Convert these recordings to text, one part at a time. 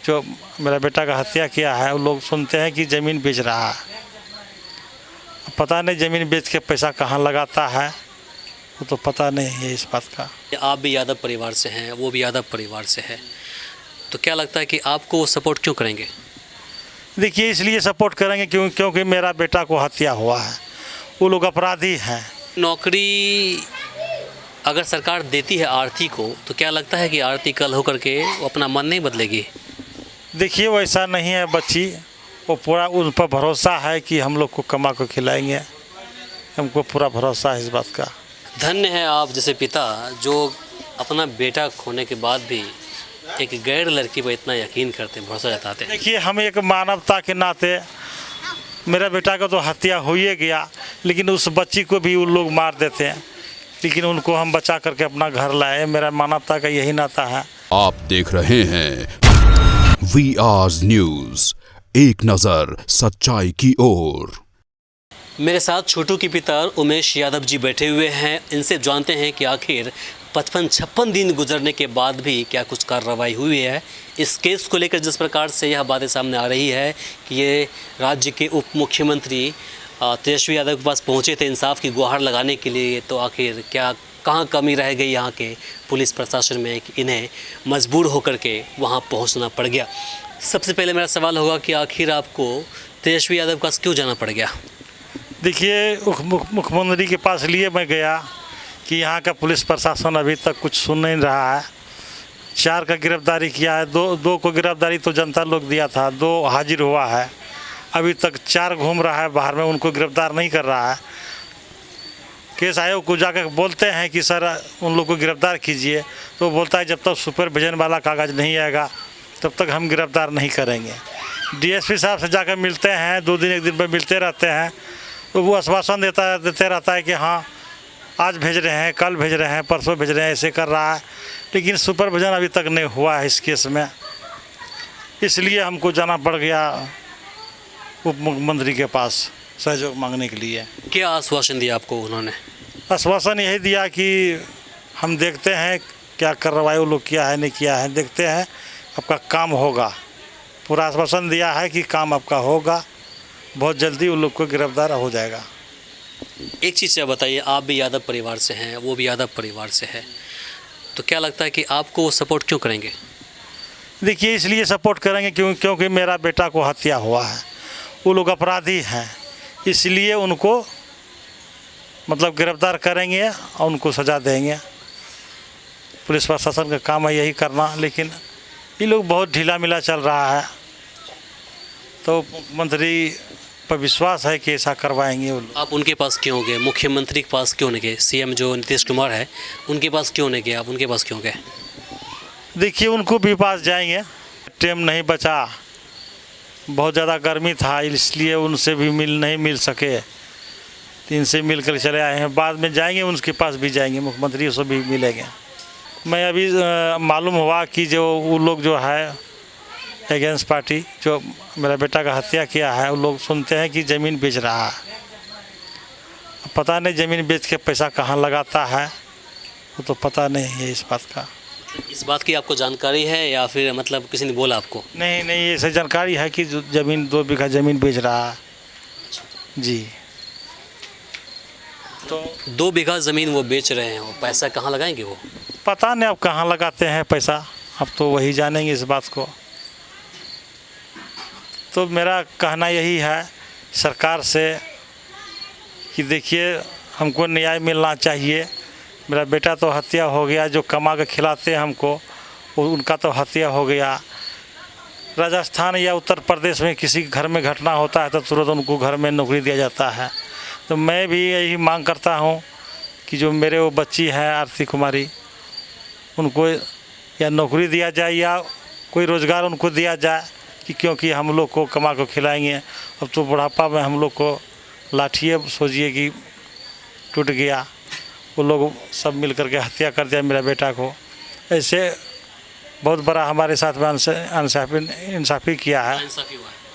जो मेरा बेटा का हत्या किया है, वो लोग सुनते हैं कि ज़मीन बेच रहा है। पता नहीं ज़मीन बेच के पैसा कहाँ लगाता है, वो तो पता नहीं है इस बात का। आप भी यादव परिवार से हैं, वो भी यादव परिवार से है, तो क्या लगता है कि आपको वो सपोर्ट क्यों करेंगे? देखिए, इसलिए सपोर्ट करेंगे क्योंकि मेरा बेटा को हत्या हुआ है, वो लोग अपराधी हैं। नौकरी अगर सरकार देती है आरती को, तो क्या लगता है कि आरती कल होकर के वो अपना मन नहीं बदलेगी? देखिए, वैसा नहीं है बच्ची, वो पूरा उन पर भरोसा है कि हम लोग को कमा को खिलाएंगे, हमको पूरा भरोसा है इस बात का। धन्य है आप जैसे पिता जो अपना बेटा खोने के बाद भी एक गैर लड़की पर इतना यकीन करते हैं, भरोसा जताते हैं। देखिए, हम एक मानवता के नाते, मेरा बेटा का तो हत्या हो ही गया, लेकिन उस बच्ची को भी उन लोग मार देते हैं, लेकिन उनको हम बचा करके अपना घर लाए। मेरा मानवता का यही नाता है। आप देख रहे हैं VR न्यूज़, एक नज़र सच्चाई की ओर। मेरे साथ छोटू के पिता उमेश यादव जी बैठे हुए हैं। इनसे जानते हैं कि आखिर 55-56 दिन गुजरने के बाद भी क्या कुछ कार्रवाई हुई है इस केस को लेकर। जिस प्रकार से यह बातें सामने आ रही है कि ये राज्य के उप मुख्यमंत्री तेजस्वी यादव के पास पहुंचे थे इंसाफ की गुहार लगाने के लिए, तो आखिर क्या कहाँ कमी रह गई यहाँ के पुलिस प्रशासन में कि इन्हें मजबूर होकर के वहाँ पहुँचना पड़ गया। सबसे पहले मेरा सवाल होगा कि आखिर आपको तेजस्वी यादव के पास क्यों जाना पड़ गया? देखिए, मुख्यमंत्री के पास लिए मैं गया कि यहाँ का पुलिस प्रशासन अभी तक कुछ सुन नहीं रहा है। 4 का गिरफ्तारी किया है, दो को गिरफ्तारी तो जनता लोग दिया था, 2 हाजिर हुआ है, अभी तक 4 घूम रहा है बाहर में, उनको गिरफ्तार नहीं कर रहा है। केस आयोग को जाकर बोलते हैं कि सर उन लोग को गिरफ्तार कीजिए, तो बोलता है जब तक सुपरविजन वाला कागज़ नहीं आएगा तब तक हम गिरफ्तार नहीं करेंगे। DSP साहब से जाकर मिलते हैं, 2 दिन 1 दिन पर मिलते रहते हैं, तो वो आश्वासन देते रहता है कि हाँ आज भेज रहे हैं, कल भेज रहे हैं, परसों भेज रहे हैं, ऐसे कर रहा है, लेकिन सुपरविजन अभी तक नहीं हुआ है इस केस में। इसलिए हमको जाना पड़ गया उप मुख्यमंत्री के पास सहयोग मांगने के लिए। क्या आश्वासन दिया आपको उन्होंने? आश्वासन यही दिया कि हम देखते हैं क्या कार्रवाई वो लोग किया है नहीं किया है, देखते हैं आपका काम होगा। पूरा आश्वासन दिया है कि काम आपका होगा, बहुत जल्दी उन लोग को गिरफ्तार हो जाएगा। एक चीज़ से बताइए, आप भी यादव परिवार से हैं, वो भी यादव परिवार से है, तो क्या लगता है कि आपको वो सपोर्ट क्यों करेंगे? देखिए, इसलिए सपोर्ट करेंगे क्योंकि मेरा बेटा को हत्या हुआ है, वो लोग अपराधी हैं, इसलिए उनको मतलब गिरफ्तार करेंगे और उनको सज़ा देंगे। पुलिस प्रशासन का काम है यही करना, लेकिन ये लोग बहुत ढीला मिला चल रहा है, तो मंत्री पर विश्वास है कि ऐसा करवाएंगे वो लोग। आप उनके पास क्यों गए? मुख्यमंत्री के पास क्यों नहीं गए? CM जो नीतीश कुमार है उनके पास क्यों नहीं गए? आप उनके पास क्यों गए? देखिए, उनको भी पास जाएंगे, टाइम नहीं बचा, बहुत ज़्यादा गर्मी था, इसलिए उनसे भी नहीं मिल सके, इनसे मिल कर चले आए हैं। बाद में जाएंगे, उनके पास भी जाएंगे, मुख्यमंत्री से भी मिलेंगे। मैं अभी मालूम हुआ कि जो वो लोग जो है अगेंस्ट पार्टी, जो मेरा बेटा का हत्या किया है, वो लोग सुनते हैं कि ज़मीन बेच रहा है। पता नहीं ज़मीन बेच के पैसा कहाँ लगाता है, वो तो पता नहीं है इस बात का। इस बात की आपको जानकारी है या फिर मतलब किसी ने बोला आपको? नहीं, ऐसे जानकारी है कि ज़मीन 2 बीघा ज़मीन बेच रहा है जी। तो 2 बीघा ज़मीन वो बेच रहे हैं, वो पैसा कहाँ लगाएंगे? वो पता नहीं अब कहाँ लगाते हैं पैसा, अब तो वही जानेंगे इस बात को। तो मेरा कहना यही है सरकार से कि देखिए, हमको न्याय मिलना चाहिए। मेरा बेटा तो हत्या हो गया, जो कमा के खिलाते हैं हमको, उनका तो हत्या हो गया। राजस्थान या उत्तर प्रदेश में किसी घर में घटना होता है तो तुरंत उनको घर में नौकरी दिया जाता है। तो मैं भी यही मांग करता हूँ कि जो मेरे वो बच्ची हैं आरती कुमारी, उनको या नौकरी दिया जाए या कोई रोज़गार उनको दिया जाए, कि क्योंकि हम लोग को कमा को खिलाएंगे। अब तो बुढ़ापा में हम लोग को लाठिए सोचिए कि टूट गया, वो लोग सब मिल करके हत्या कर दिया मेरा बेटा को। ऐसे बहुत बड़ा हमारे साथ में इंसाफ़ी किया है,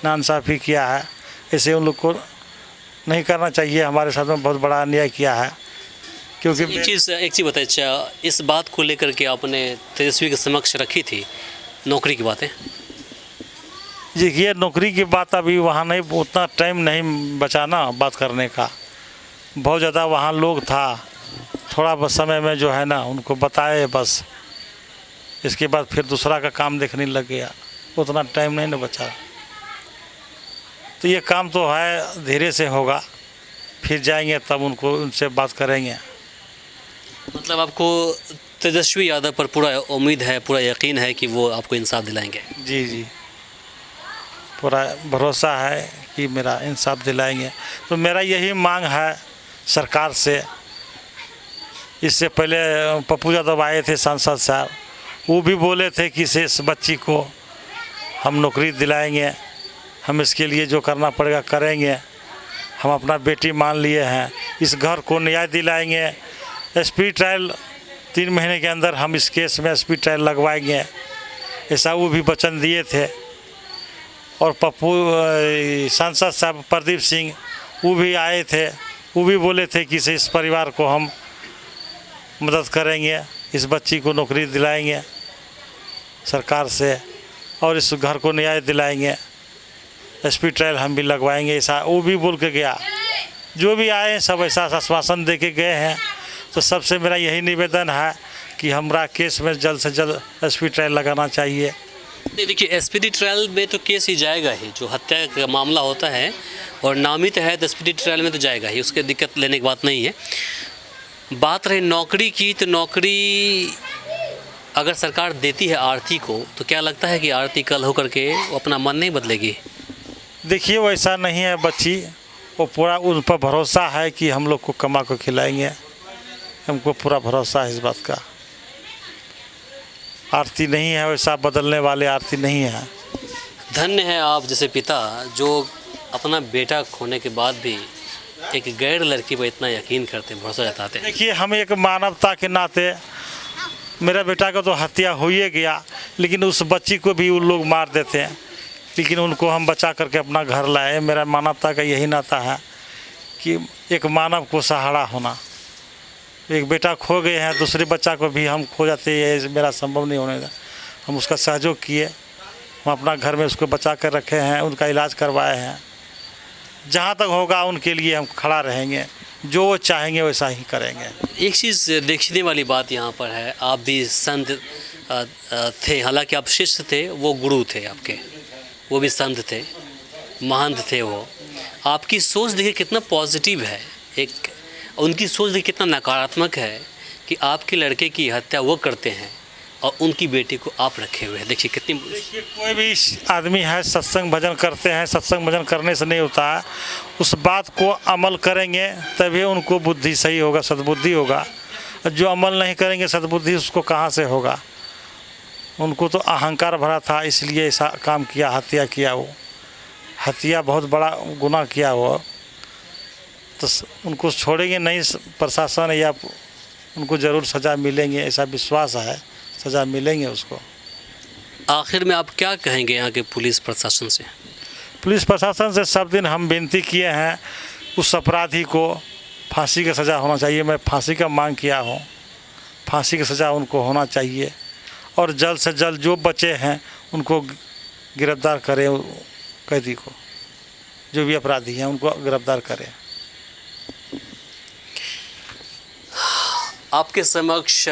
नाइंसाफ़ी किया है। ऐसे उन लोग को नहीं करना चाहिए, हमारे साथ में बहुत बड़ा अन्याय किया है। क्योंकि एक चीज़ बताइए, अच्छा इस बात को लेकर के आपने तेजस्वी के समक्ष रखी थी नौकरी की बातें? देखिए नौकरी की बात अभी वहाँ नहीं, उतना टाइम नहीं बचा ना बात करने का, बहुत ज़्यादा वहाँ लोग था, थोड़ा बस समय में जो है ना उनको बताए बस, इसके बाद फिर दूसरा का काम देखने लग गया, उतना टाइम नहीं ना बचा। तो ये काम तो है धीरे से होगा, फिर जाएंगे तब उनसे बात करेंगे। मतलब आपको तेजस्वी यादव पर पूरा उम्मीद है, पूरा यकीन है कि वो आपको इंसाफ दिलाएंगे? जी जी, पूरा भरोसा है कि मेरा इंसाफ दिलाएंगे। तो मेरा यही मांग है सरकार से। इससे पहले पप्पू यादव आए थे सांसद साहब, वो भी बोले थे कि इस बच्ची को हम नौकरी दिलाएंगे, हम इसके लिए जो करना पड़ेगा करेंगे, हम अपना बेटी मान लिए हैं, इस घर को न्याय दिलाएंगे, एसपी ट्रायल 3 महीने के अंदर हम इस केस में एसपी ट्रायल लगवाएंगे, ऐसा वो भी वचन दिए थे। और पप्पू सांसद साहब प्रदीप सिंह वो भी आए थे, वो भी बोले थे कि इस परिवार को हम मदद करेंगे, इस बच्ची को नौकरी दिलाएंगे सरकार से और इस घर को न्याय दिलाएंगे, एसपी ट्रायल हम भी लगवाएंगे, ऐसा वो भी बोल के गया। जो भी आए सब ऐसा आश्वासन दे के गए हैं। तो सबसे मेरा यही निवेदन है कि हमारा केस में जल्द से जल्द एसपी ट्रायल लगाना चाहिए। नहीं देखिए, एसपीडी ट्रायल में तो केस ही जाएगा ही, जो हत्या का मामला होता है और नामित है तो एसपीडी ट्रायल में तो जाएगा ही, उसके दिक्कत लेने की बात नहीं है। बात रही नौकरी की, तो नौकरी अगर सरकार देती है आरती को, तो क्या लगता है कि आरती कल होकर के वो अपना मन नहीं बदलेगी? देखिए वैसा नहीं है बच्ची, वो पूरा उन पर भरोसा है कि हम लोग को कमा को खिलाएंगे, हमको पूरा भरोसा है इस बात का। आरती नहीं है वैसा बदलने वाले, आरती नहीं है। धन्य है आप जैसे पिता जो अपना बेटा खोने के बाद भी एक गैर लड़की पर इतना यकीन करते हैं, भरोसा जताते हैं। देखिए हम एक मानवता के नाते, मेरा बेटा का तो हत्या हो ही गया, लेकिन उस बच्ची को भी उन लोग मार देते हैं, लेकिन उनको हम बचा करके अपना घर लाए। मेरा मानवता का यही नाता है कि एक मानव को सहारा होना। एक बेटा खो गए हैं, दूसरे बच्चा को भी हम खो जाते हैं, मेरा संभव नहीं होने का। हम उसका सहयोग किए, हम अपना घर में उसको बचा कर रखे हैं, उनका इलाज करवाए हैं। जहाँ तक होगा उनके लिए हम खड़ा रहेंगे, जो वो चाहेंगे वैसा ही करेंगे। एक चीज़ देखने वाली बात यहाँ पर है, आप भी संत थे, हालांकि आप शिष्य थे, वो गुरु थे आपके, वो भी संत थे, महंत थे वो। आपकी सोच देखिए कितना पॉजिटिव है, एक उनकी सोच देखिए कितना नकारात्मक है कि आपके लड़के की हत्या वो करते हैं और उनकी बेटी को आप रखे हुए हैं। देखिए कितनी। देखिए कोई भी आदमी है, सत्संग भजन करते हैं, सत्संग भजन करने से नहीं होता है, उस बात को अमल करेंगे तभी उनको बुद्धि सही होगा, सद्बुद्धि होगा। जो अमल नहीं करेंगे सद्बुद्धि उसको कहाँ से होगा। उनको तो अहंकार भरा था, इसलिए ऐसा काम किया, हत्या किया। वो हत्या बहुत बड़ा गुनाह किया वो, तो उनको छोड़ेंगे नहीं प्रशासन, या उनको ज़रूर सज़ा मिलेंगे, ऐसा विश्वास है, सज़ा मिलेंगे उसको। आखिर में आप क्या कहेंगे यहाँ के पुलिस प्रशासन से? पुलिस प्रशासन से सब दिन हम विनती किए हैं, उस अपराधी को फांसी की सज़ा होना चाहिए। मैं फांसी का मांग किया हूँ, फांसी की सज़ा उनको होना चाहिए और जल्द से जल्द जो बचे हैं उनको गिरफ्तार करें, कैदी को, जो भी अपराधी हैं उनको गिरफ्तार करें। आपके समक्ष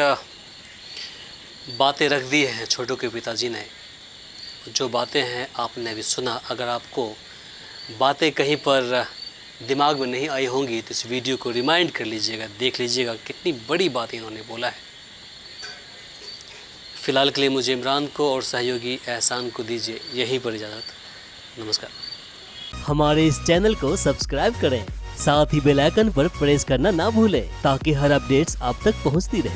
बातें रख दी हैं छोटू के पिताजी ने, जो बातें हैं आपने भी सुना। अगर आपको बातें कहीं पर दिमाग में नहीं आई होंगी तो इस वीडियो को रिमाइंड कर लीजिएगा, देख लीजिएगा कितनी बड़ी बात इन्होंने बोला है। फ़िलहाल के लिए मुझे इमरान को और सहयोगी एहसान को दीजिए यहीं पर इजाज़त। नमस्कार। हमारे इस चैनल को सब्सक्राइब करें, साथ ही बेल आइकन पर प्रेस करना ना भूलें ताकि हर अपडेट्स आप तक पहुंचती रहे।